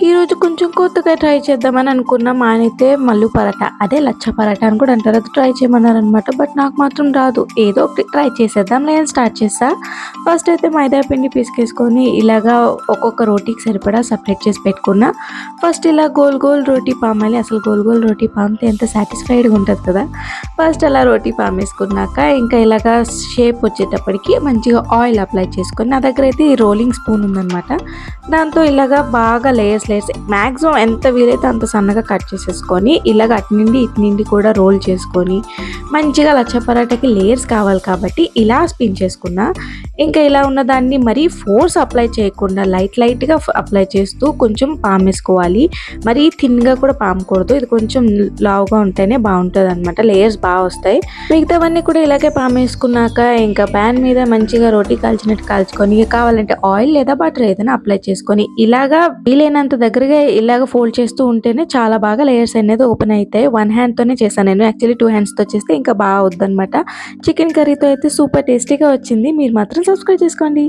ఈరోజు కొంచెం కొత్తగా ట్రై చేద్దామని అనుకున్నా. మా ఆయనైతే మల్లు పరాటా అదే లచ్చ పరాటా అని కూడా అంటారు. అది ట్రై చేయమన్నారనమాట. బట్ నాకు మాత్రం రాదు. ఏదో ఒకటి ట్రై చేసేద్దాంలే అని స్టార్ట్ చేశా. ఫస్ట్ అయితే మైదా పిండి పిసికేసుకొని ఇలాగా ఒక్కొక్క రోటీకి సరిపడా సెపరేట్ చేసి పెట్టుకున్నా. ఫస్ట్ ఇలా గోల్ గోల్ రోటీ పామాలి. అసలు గోల్ గోల్ రోటీ పామితే ఎంత సాటిస్ఫైడ్‌గా ఉంటది కదా! ఫస్ట్ అలా రోటీ పామేసుకున్నాక ఇంకా ఇలాగా షేప్ వచ్చేటప్పటికి మంచిగా ఆయిల్ అప్లై చేసుకొని, నా దగ్గర అయితే ఈ రోలింగ్ స్పూన్ ఉందనమాట. దాంతో ఇలాగా బాగా లేయర్స్ మ్యాక్సిమం ఎంత వీలైతే అంత సన్నగా కట్ చేసేసుకొని ఇలాగ అటు నుండి ఇటు నుండి కూడా రోల్ చేసుకొని మంచిగా లచ్చ పరాటాకి లేయర్స్ కావాలి కాబట్టి ఇలా స్పిన్ చేసుకున్నా. ఇంకా ఇలా ఉన్న దాన్ని మరీ ఫోర్స్ అప్లై చేయకుండా లైట్‌గా అప్లై చేస్తూ కొంచెం పామేసుకోవాలి. మరీ థిన్‌గా కూడా పామకూడదు. ఇది కొంచెం లావుగా ఉంటేనే బావుంటదనమాట. లేయర్స్ వస్తాయి. మిగతావన్నీ కూడా ఇలాగే పామేసుకున్నాక ఇంకా ప్యాన్ మీద మంచిగా రోటీ కాల్చినట్టు కాల్చుకొని కావాలంటే ఆయిల్ లేదా బటర్ ఏదైనా అప్లై చేసుకొని ఇలాగా వీలైనంత దగ్గరగా ఇలాగ ఫోల్డ్ చేస్తూ ఉంటేనే చాలా బాగా లేయర్స్ అనేది ఓపెన్ అయితాయి. వన్ హ్యాండ్‌తోనే చేశాను నేను. యాక్చువల్లీ 2 హ్యాండ్స్‌తో చేస్తే ఇంకా బాగా అవుద్దనమాట. చికెన్ కర్రీతో అయితే సూపర్ టేస్టీగా వచ్చింది. మీరు మాత్రం సబ్స్క్రైబ్ చేసుకోండి.